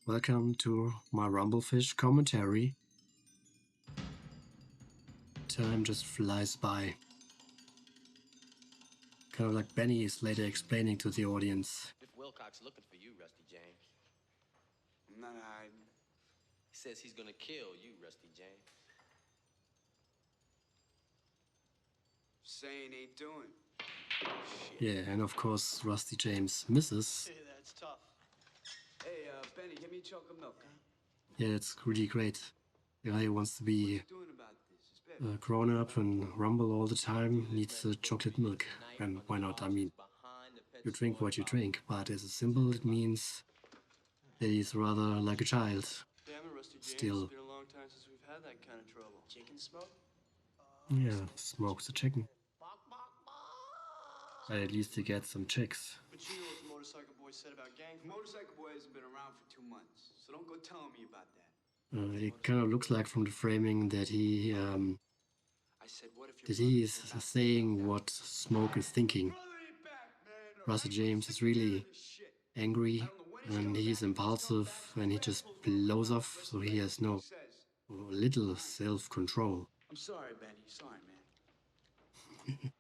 Welcome to my Rumblefish commentary. Time just flies by. Kind of like Benny is later explaining to the audience. If Wilcox looking for you, Rusty James. I'm not hiding. He says he's gonna kill you, Rusty James. Saying ain't doing. Shit. Yeah, and of course Rusty James misses. Hey, that's tough. Hey, Benny, give me chocolate milk, huh? Yeah, it's really great. The guy who wants to be grown up and rumble all the time needs chocolate milk. And why not? I mean, you drink what you drink, but as a symbol it means that he's rather like a child. Damn it, Rusty James. Still. It's been a long time since we've had that kind of trouble. Chicken smoke? Yeah, smokes the chicken. At least he gets some chicks. But you know what the motorcycle boy said about gangs? Motorcycle boy hasn't been around for 2 months, so don't go telling me about that. It kind of looks like from the framing that he is saying what Smoke is thinking. Rusty James is really angry and he's impulsive and he just blows off, so he has no little self-control. I'm sorry, Benny. Sorry, man.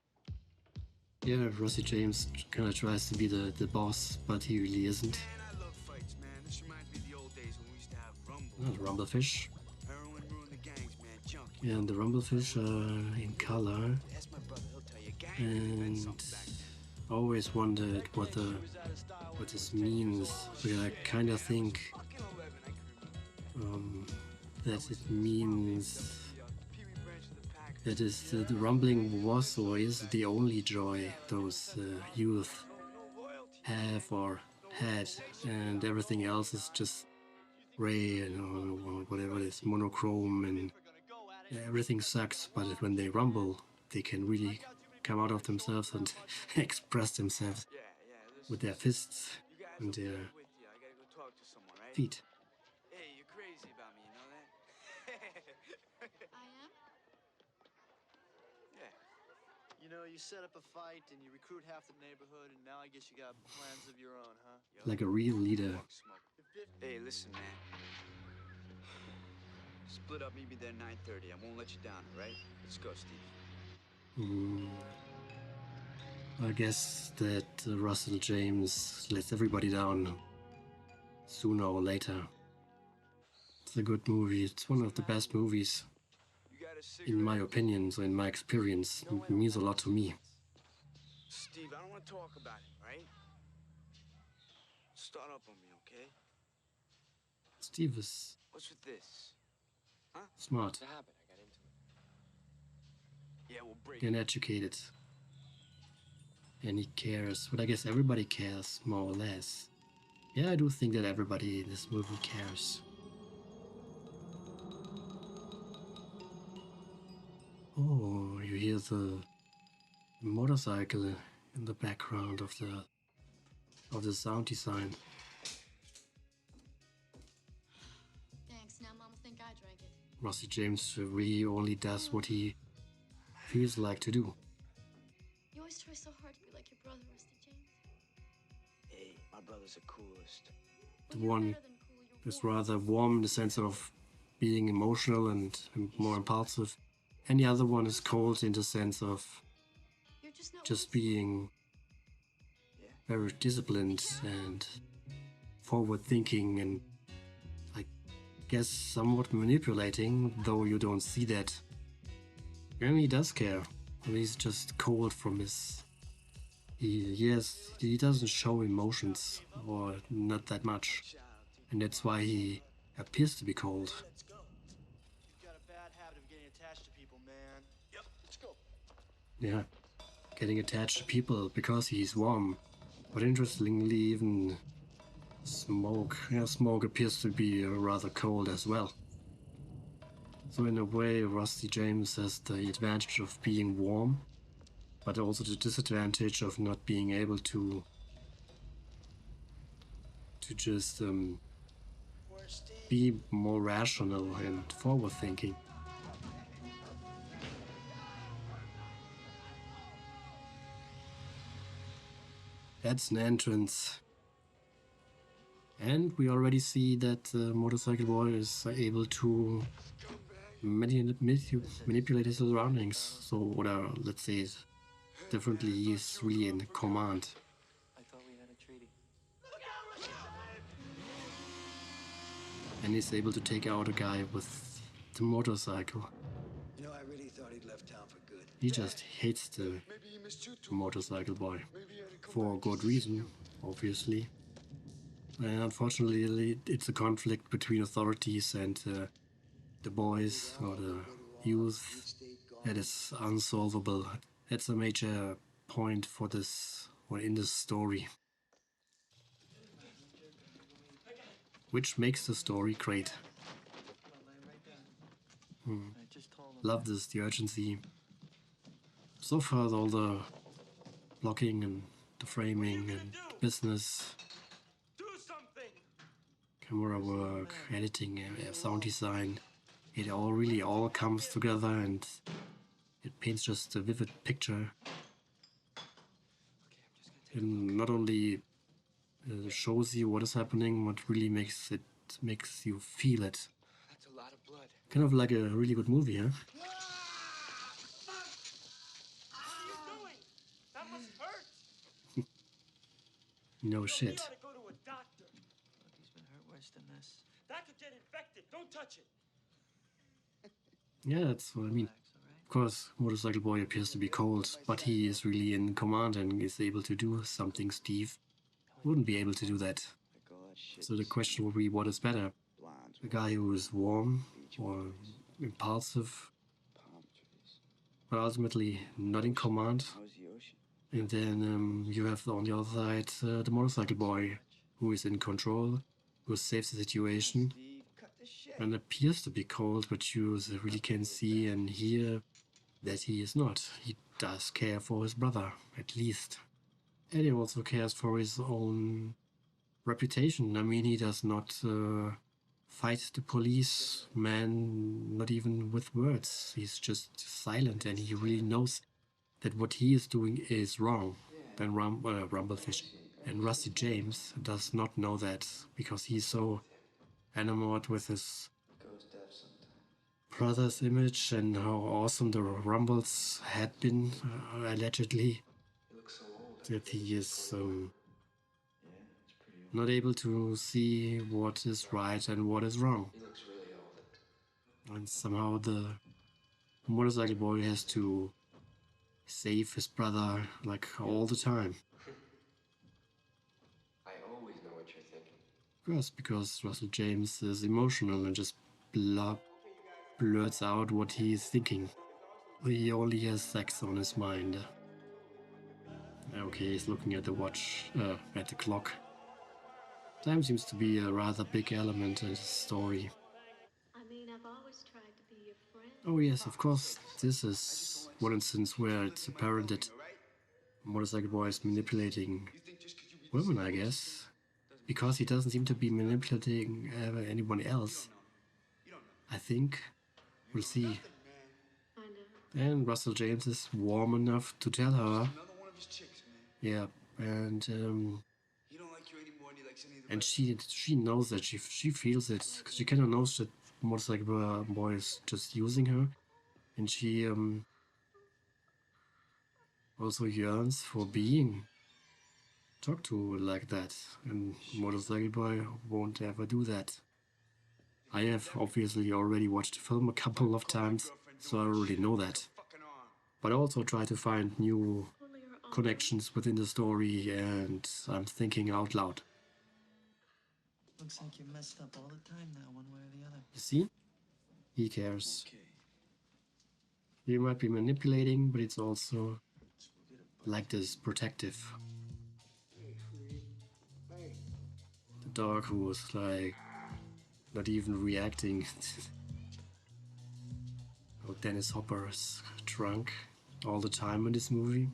Yeah, Rusty James kind of tries to be the boss, but he really isn't. Man, I love fights, man. This reminds me of the old days when we used to have rumble. Rumblefish. Heroin ruined the gangs, man. Junkie. Yeah, and the Rumblefish are in color. Ask my brother, he'll tell you. Gang And I always wondered what this means. Because I kind of think that it means that is the rumbling was or is the only joy those youth have or had, and everything else is just gray and whatever it is, monochrome, and everything sucks. But when they rumble, they can really come out of themselves and express themselves with their fists and their feet. Hey, you're crazy about me, you know that? I am? Yeah. You know, you set up a fight and you recruit half the neighborhood, and now I guess you got plans of your own, huh? Like a real leader. Hey, listen, man. Split up, meet me there 9:30. I won't let you down, all right? Let's go, Steve. I guess that Russell James lets everybody down sooner or later. It's a good movie. It's one of the best movies, in my opinion, so in my experience. It means a lot to me. Steve, I don't want to talk about it, right? Start up on me, okay? Steve is What's with this? Huh? smart What happened? I got into it. Yeah, we'll break and it. educated. And he cares. But I guess everybody cares, more or less. Yeah, I do think that everybody in this movie cares. Oh, you hear the motorcycle in the background of the sound design. Thanks. Now Mom will think I drank it. Rusty James really only does what he feels like to do. You always try so hard to be like your brother, Rusty James. Hey, my brother's the coolest. The Well, you're one better than cool, you're is warm. rather warm in the sense of being emotional and more impulsive. And the other one is cold in the sense of You're just not just worth- being very disciplined and forward thinking and I guess somewhat manipulating, though you don't see that. And he does care. He's just cold from his... He doesn't show emotions, or not that much. And that's why he appears to be cold. Let's go. You've got a bad habit of getting attached to people, man. Yep, let's go. Yeah, getting attached to people because he's warm. But interestingly, even Smoke appears to be rather cold as well. So in a way, Rusty James has the advantage of being warm, but also the disadvantage of not being able to just Where's Steve? be more rational and forward thinking. That's an entrance. And we already see that the motorcycle boy is able to manipulate his surroundings. So, or let's say it differently, he's really in command. I thought we had a treaty. And he's able to take out a guy with the motorcycle. You know, I really thought he'd left town for good. He just hates the Maybe he missed you too. motorcycle boy. Maybe he had to come For back good just to see reason, you. obviously. And unfortunately, it's a conflict between authorities and the boys or the youth that is unsolvable. That's a major point for this, or in this story, which makes the story great. I just told him. Love this, the urgency. So far, all the blocking and the framing and the business, Do something! camera work, editing, sound design, it all comes together and it paints just a vivid picture. And not only shows you what is happening, but really makes you feel it. That's a lot of blood. Kind of like a really good movie, huh? What are you doing? That must hurt. No shit. ought to go to a doctor. Look, he's been hurt worse than this. That could get infected. Don't touch it. Yeah, that's what I mean. Relax, all right? Of course, Motorcycle Boy appears to be cold, but he is really in command and is able to do something Steve wouldn't be able to do that. So the question would be, what is better? A guy who is warm or impulsive, but ultimately not in command. And then you have on the other side the motorcycle boy, who is in control, who saves the situation, and appears to be cold, but you really can see and hear that he is not. He does care for his brother, at least. And he also cares for his own reputation. I mean, he does not fight the police man, not even with words. He's just silent, and he really knows that what he is doing is wrong. Then Rumblefish and Rusty James does not know that because he's so enamored with his brother's image and how awesome the Rumbles had been, allegedly, that he is not able to see what is right and what is wrong. And somehow the motorcycle boy has to save his brother like all the time. I always know what you're thinking. First, because Russell James is emotional and just blurts out what he is thinking. He only has sex on his mind. Okay, he's looking at the watch, at the clock. Time seems to be a rather big element in the story. I mean, I've always tried to be your friend. Oh yes, of course, this is one instance where it's apparent that Motorcycle Boy is manipulating women, I guess. Because he doesn't seem to be manipulating anyone else. I think. We'll see. I know. And Russell James is warm enough to tell her. Yeah, and she knows that she feels it. She kind of knows that Motorcycle Boy is just using her, and she also yearns for being talked to like that. And Motorcycle Boy won't ever do that. I have obviously already watched the film a couple of times, so I already know that. But I also try to find new connections within the story, and I'm thinking out loud. Looks like you're messed up all the time now, one way or the other. You see? He cares. He might be manipulating, but it's also like this protective. The dog who was like not even reacting. Oh, Dennis Hopper is drunk all the time in this movie.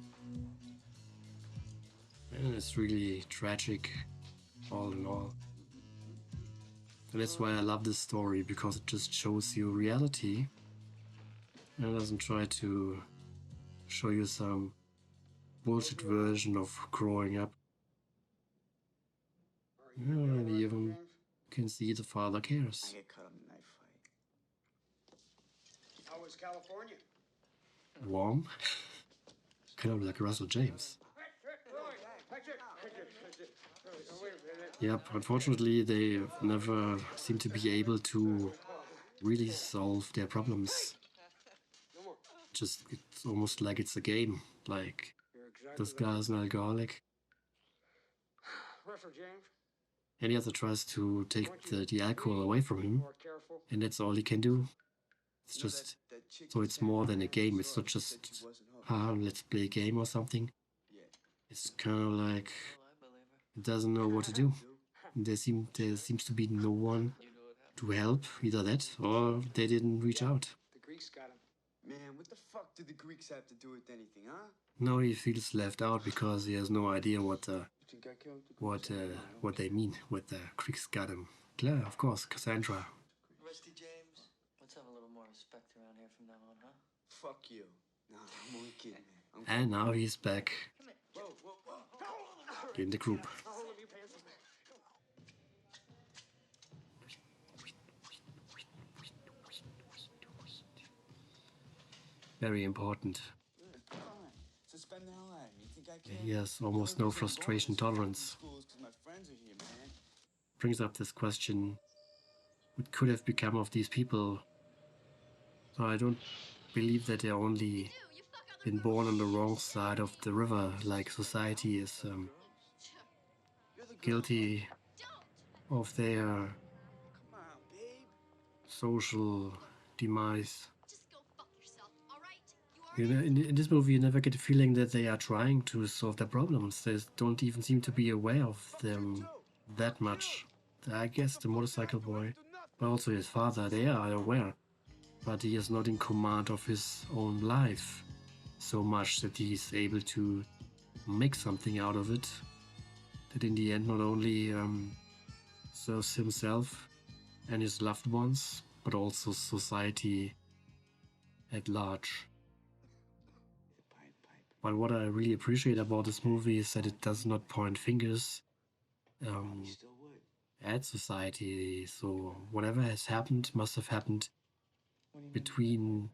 And it's really tragic, all in all. And that's why I love this story, because it just shows you reality and doesn't try to show you some bullshit version of growing up. And even can see the father cares. I get cut on the knife fight. How was California? Warm? Kind of like Russell James. Yep, unfortunately they never seem to be able to really solve their problems. Just, it's almost like it's a game. Like, this guy's an alcoholic. Russell James, And the other tries to take the alcohol away from him. more careful. And that's all he can do. It's You know just, that chick so you it's sent more me than a that game. you It's saw, not she said just, she wasn't home. let's play a game or something. Yeah. It's kind of like, Well, I believe her. it doesn't know what to do. There seems to be no one You know what happened? to help, either that or they didn't reach out. The Greeks got him. Man, what the fuck do the Greeks have to do with anything, huh? Now he feels left out because he has no idea what You think I killed the Greeks? what they mean with the Greeks got him. Claire, of course, Cassandra. Rusty James, let's have a little more respect around here from now on, huh? Fuck you. No, I'm only kidding, man. And now he's back Whoa, whoa, whoa. in the group. Very important. Fine. Suspend the hell out of me. You think I care? He has almost no frustration tolerance. My friends are here, man. Brings up this question, what could have become of these people? So I don't believe that they're only been born on the wrong side of the river, like society is You're the girl. guilty of their Come on, babe. social demise. Just go fuck yourself, alright? In this movie, you never get the feeling that they are trying to solve their problems. They don't even seem to be aware of them that much. I guess the motorcycle boy, but also his father, they are aware. But he is not in command of his own life so much that he is able to make something out of it. That in the end not only serves himself and his loved ones, but also society at large. But what I really appreciate about this movie is that it does not point fingers You still would. at society. So whatever has happened must have happened What do you mean? between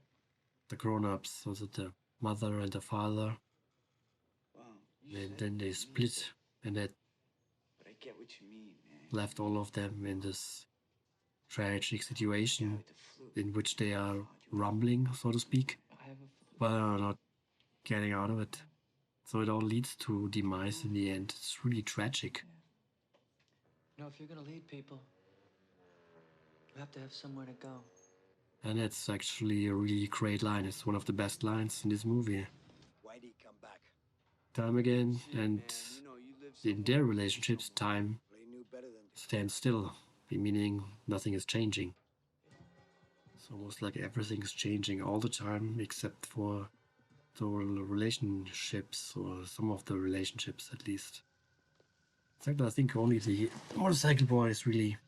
the grown-ups, so that the mother and the father, Wow. You and said then they it, split, and that But I get what you mean, man. left all of them in this tragic Yeah, situation with the flu. in which they are rumbling, so to speak, I have a flu. but are not getting out of it. So it all leads to demise in the end. It's really tragic. You know, if you're gonna lead people, you have to have somewhere to go. And that's actually a really great line. It's one of the best lines in this movie. Why'd he come back? Time again, Shit, and man, you know, you live in their relationships, time Well, he knew better than stands still, meaning nothing is changing. It's almost like everything is changing all the time, except for the relationships, or some of the relationships at least. In fact, I think only the motorcycle boy is really...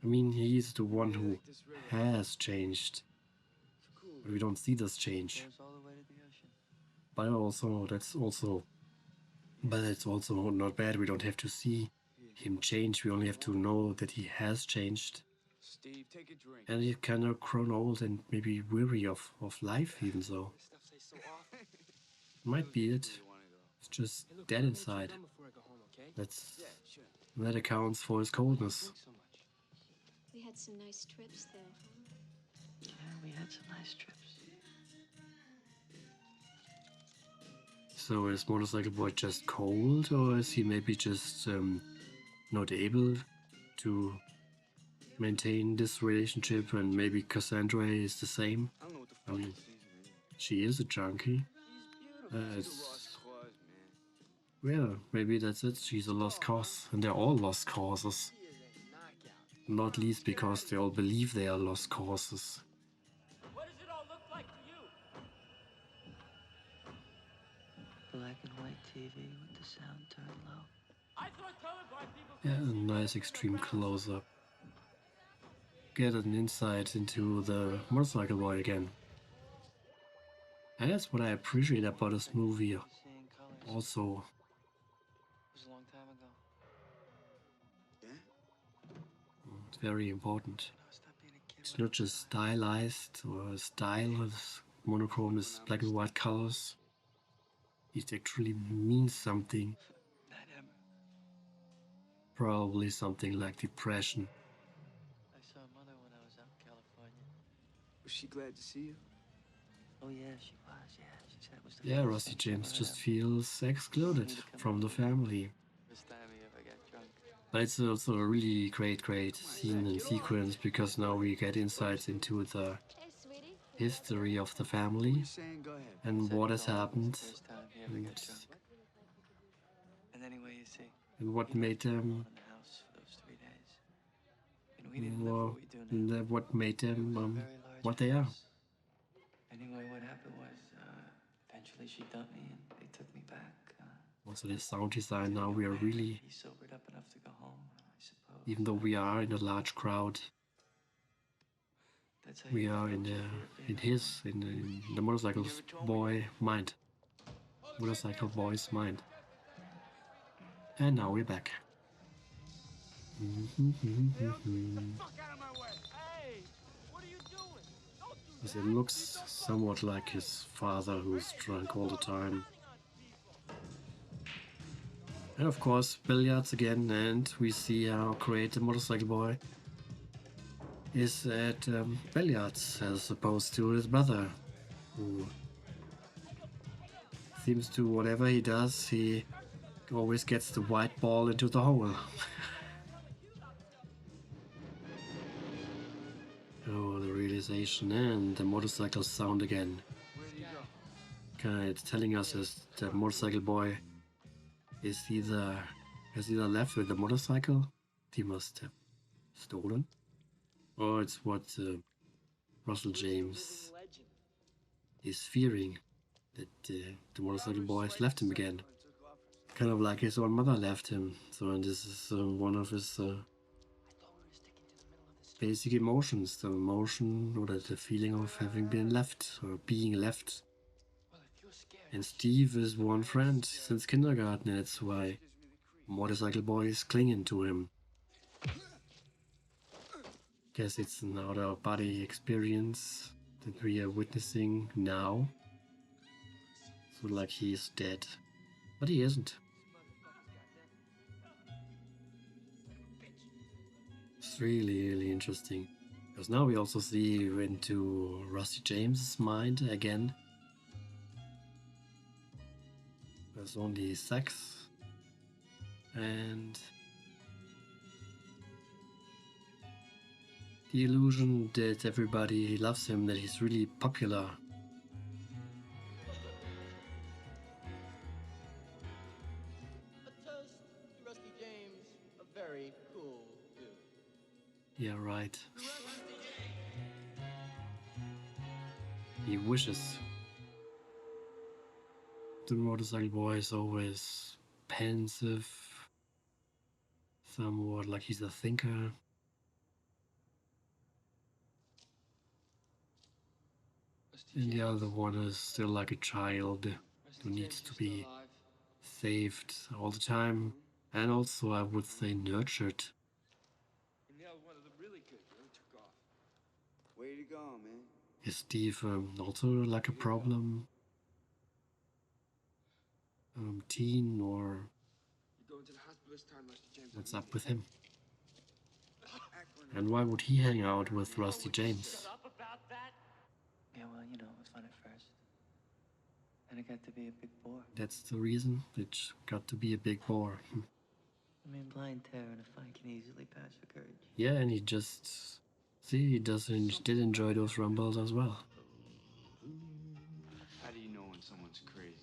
I mean, he's the one who has changed, but we don't see this change. Goes all the way to the ocean. But it's also not bad. We don't have to see him change. We only have to know that he has changed. Steve, take a drink. And he's kind of grown old and maybe weary of life, even so. This stuff tastes so awful. Might be it. You wanna go? It's just dead inside. That's Yeah, sure. that accounts for his coldness. We had some nice trips, though, huh? Yeah, we had some nice trips. So is Motorcycle Boy just cold, or is he maybe just not able to maintain this relationship, and maybe Cassandra is the same? I don't know what the I fuck mean, this is, man. she is a junkie. She's a It's, lost cause, man. well, maybe that's it. She's a lost cause, and they're all lost causes. Not least because they all believe they are lost causes. What does it all look like to you? Black and white TV with the sound turned low. I thought colorblind people. Yeah, a nice extreme close-up. Get an insight into the motorcycle boy again. And that's what I appreciate about this movie. Seeing colors. Also, It was a long time very important. No, stop being a kid. It's not just stylized or style with monochrome is black and white colors. It actually means something. Not ever. Probably something like depression. I saw Mother when I was out in California. Was she glad to see you? Oh, yeah, she was. Yeah, she said it was the Yeah, first Rusty thing she James ever just heard feels excluded from the family. First time he ever got drunk. But it's also a really great scene and sequence because now we get insights into the Hey, sweetie. history of the What family are you saying? Go ahead. and Said what he has told him it was happened the first time he ever got drunk. And anyway, you see, and what he made left her them alone in the house for those 3 days. And we didn't live what we do now. what made It them was a very large what they are. house. Anyway, what happened was, eventually she dumped me and they took me back. Also the sound design now we are really, He sobered up enough to go home, I suppose. even though we are in a large crowd, That's how we you are get in no the motorcycle boy mind. Motorcycle boy's mind. And now we're back. As it looks somewhat like his father who's drunk all the time. And of course, billiards again, and we see how great the motorcycle boy is at billiards as opposed to his brother, who seems to whatever he does, he always gets the white ball into the hole. Oh, the realization and the motorcycle sound again. Kind of telling us as the motorcycle boy has either left with the motorcycle he must have stolen, or it's what Russell James is fearing, that the motorcycle boy has left him again. Kind of like his own mother left him. So, and this is one of his basic emotions, the emotion or the feeling of having been left or being left. And Steve is one friend since kindergarten, and that's why motorcycle boy is clinging to him. Guess it's an out-of-body experience that we are witnessing now. So like he's dead, but he isn't. It's really interesting, because now we also see into Rusty James's mind again. There's only sex and the illusion that everybody loves him, that he's really popular. A toast to Rusty James, a very cool dude. Yeah, right. He wishes. The motorcycle boy is always pensive, somewhat like he's a thinker. And the other one is still like a child who needs to be saved all the time. And also, I would say, nurtured. One of the really good. Really took off. Way to go, man. Is Steve also like a problem teen, or You go into the hospital this time, Mr. James. what's up with him? And why would he hang out with Rusty James? Yeah, well, you know, it was fun at first. And it got to be a big bore. That's the reason. It got to be a big bore. I mean, blind terror in a fight can easily pass for courage. Yeah, and he just... See, he did enjoy those rumbles as well. How do you know when someone's crazy?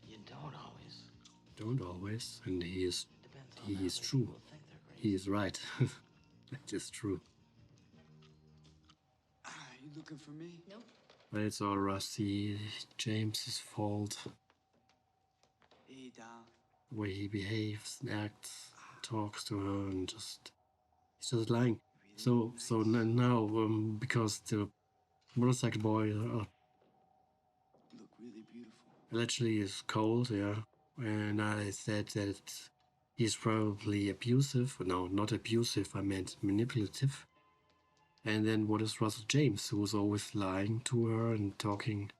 You don't always. Don't always, and he is Depends on true. people think they're crazy. He is right. That is true. You looking for me? Nope. But it's all Rusty James's fault. Hey, doll. The way he behaves, acts, talks to her, and he's just lying. So now, because the motorcycle boy You look really beautiful. allegedly is cold, yeah, And I said that he's probably abusive. No, not abusive, I meant manipulative. And then what is Russell James, who's always lying to her and talking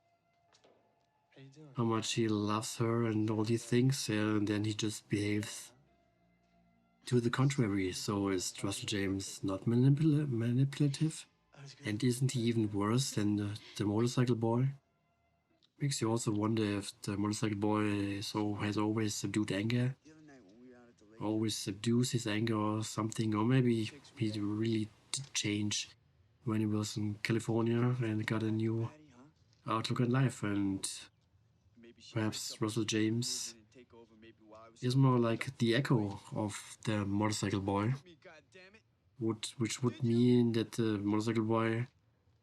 How you doing? how much he loves her and all these things, and then he just behaves to the contrary. So is Russell James not manipulative? I was good. And isn't he even worse than the motorcycle boy? Makes you also wonder if the motorcycle boy has always subdued anger, The other night when we were out at the lake. always subdues his anger or something, or maybe he really did change when he was in California and got a new Patty, huh? outlook on life, and Maybe she perhaps wakes up Russell and James move in and take over maybe while I was is still more waking like up. the echo of the motorcycle boy, Me, goddammit. which would mean that the motorcycle boy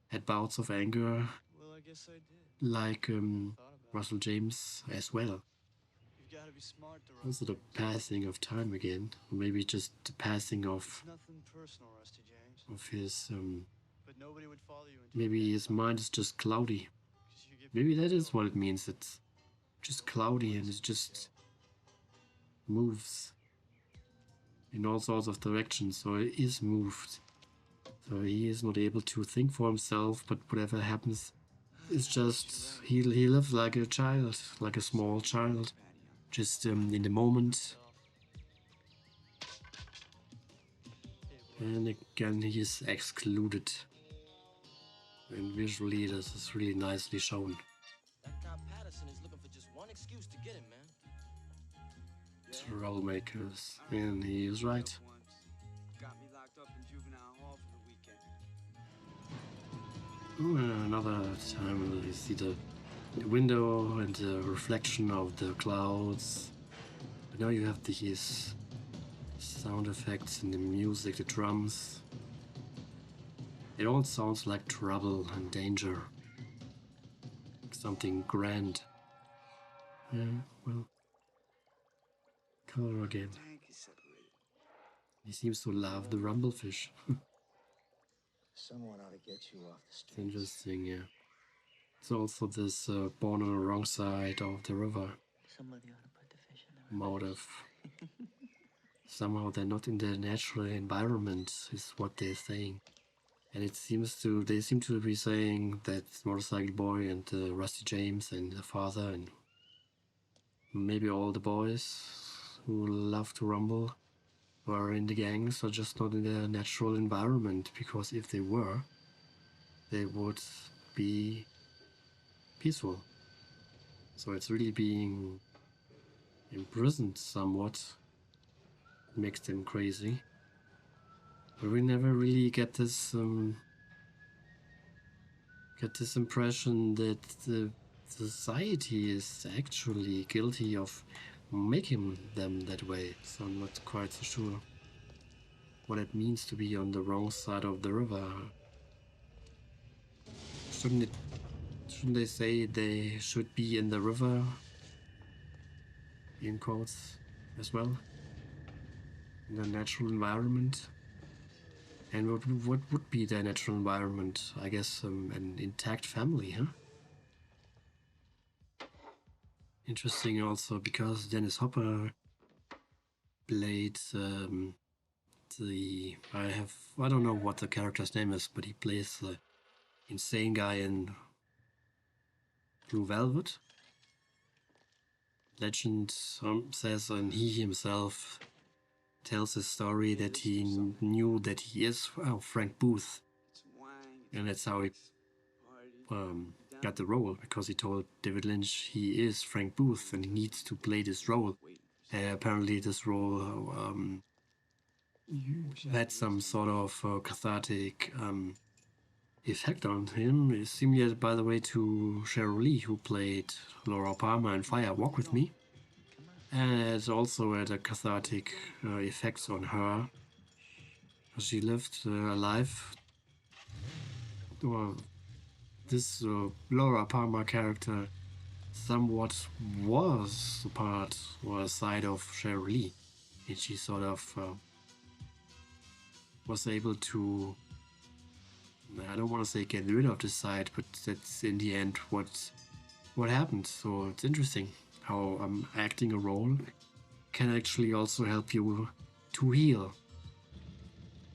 had bouts of anger Well, I guess I did. like Thought about it. Russell James as well. You've got to be smart to Also the Rusty James. passing of time again, or maybe just the passing It's of nothing personal, Rusty James. his But nobody would follow you into maybe his mind is just cloudy. 'cause you give Maybe people that is control. what it means. It's just cloudy and it just moves in all sorts of directions, so it is moved. So he is not able to think for himself, but whatever happens, it's just he lives like a child, like a small child, Patty, huh? just in the moment. So. Hey, boy. And again, he is excluded. And visually, this is really nicely shown. That cop Patterson is looking for just one excuse to get him, man. Trollmakers, and he is right. Once got me locked up in juvenile hall for the weekend. Oh, another time you see the window and the reflection of the clouds. But now you have these sound effects and the music, the drums. It all sounds like trouble and danger. Something grand. Yeah, well, color again. Tank is separated. He seems to love the rumblefish. Someone ought to get you off the It's streets. interesting, yeah. It's also this born on the wrong side of the river Somebody ought to put the fish in the river. motive. Somehow they're not in their natural environment, is what they're saying. And they seem to be saying that Motorcycle Boy and Rusty James and the father and maybe all the boys who love to rumble who are in the gangs are just not in their natural environment, because if they were, they would be peaceful. So it's really being imprisoned somewhat makes them crazy. But we never really get this impression that the society is actually guilty of making them that way. So I'm not quite so sure what it means to be on the wrong side of the river. Shouldn't they say they should be in the river, in quotes, as well, in the natural environment? And what would be their natural environment? I guess an intact family, huh? Interesting also because Dennis Hopper played I don't know what the character's name is, but he plays the insane guy in Blue Velvet. Legend says, and he himself tells a story that he knew that he is Frank Booth, It's wine. and that's how he Party. got the role, because he told David Lynch he is Frank Booth and he needs to play this role. Apparently this role had some sort of cathartic effect on him, similar, by the way, to Cheryl Lee, who played Laura Palmer in Fire Walk With Me. And it also had a cathartic effect on her. She lived a life. This Laura Palmer character somewhat was a part or a side of Cheryl Lee, and she sort of was able to, I don't want to say get rid of the side, but that's in the end what happened. So it's interesting how acting a role can actually also help you to heal.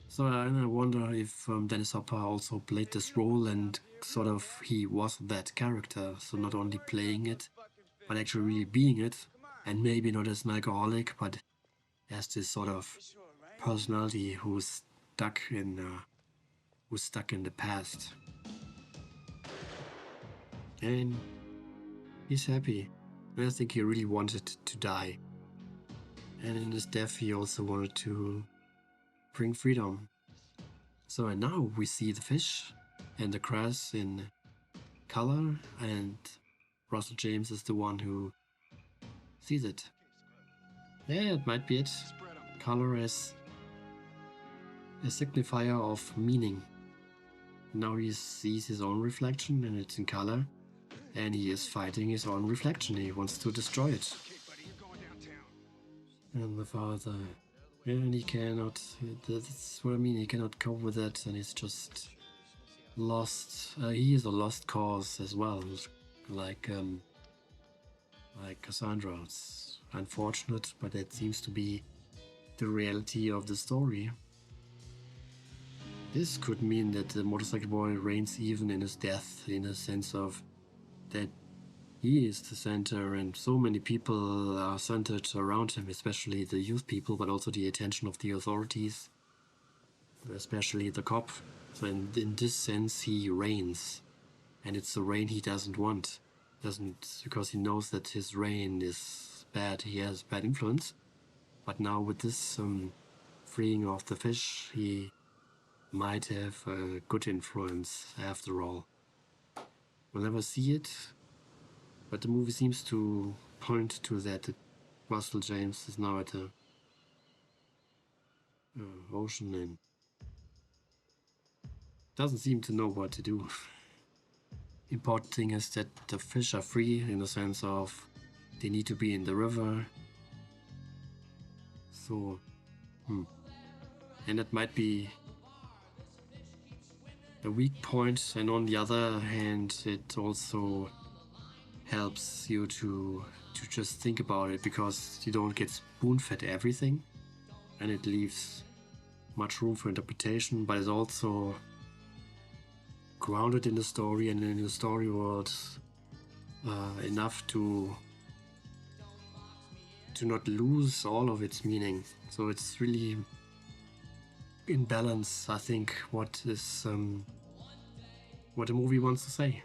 So I wonder if Dennis Hopper also played this role and sort of he was that character. So not only playing it, but actually really being it. And maybe not as an alcoholic, but as this sort of personality who's stuck in the past. And he's happy. And I think he really wanted to die. And in his death, he also wanted to bring freedom. So and now we see the fish and the grass in color, and Russell James is the one who sees it. Yeah, it might be it. Color as a signifier of meaning. Now he sees his own reflection and it's in color, and he is fighting his own reflection. He wants to destroy it. And the father, and he cannot, that's what I mean, he cannot cope with that, and he's just lost. He is a lost cause as well, like Cassandra. It's unfortunate, but that seems to be the reality of the story. This could mean that the motorcycle boy reigns even in his death, in a sense of that he is the center and so many people are centered around him, especially the youth people, but also the attention of the authorities, especially the cop. So in this sense, he reigns, and it's the reign he doesn't want. Because he knows that his reign is bad, he has bad influence. But now with this freeing of the fish, he might have a good influence after all. We'll never see it, but the movie seems to point to that Russell James is now at the ocean and doesn't seem to know what to do. Important thing is that the fish are free in the sense of they need to be in the river. So, and that might be a weak point, and on the other hand, it also helps you to just think about it, because you don't get spoon-fed everything, and it leaves much room for interpretation, but it's also grounded in the story and in the story world enough to not lose all of its meaning. So it's really in balance, I think, what the movie wants to say.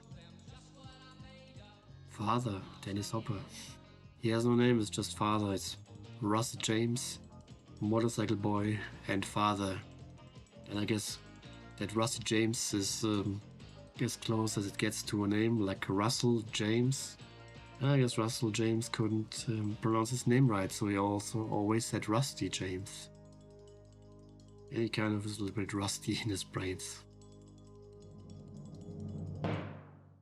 Father, Dennis Hopper. He has no name, it's just father. It's Russell James, motorcycle boy, and father. And I guess that Russell James is as close as it gets to a name, like Russell James. And I guess Russell James couldn't pronounce his name right, so he also always said Rusty James. And he kind of is a little bit rusty in his brains.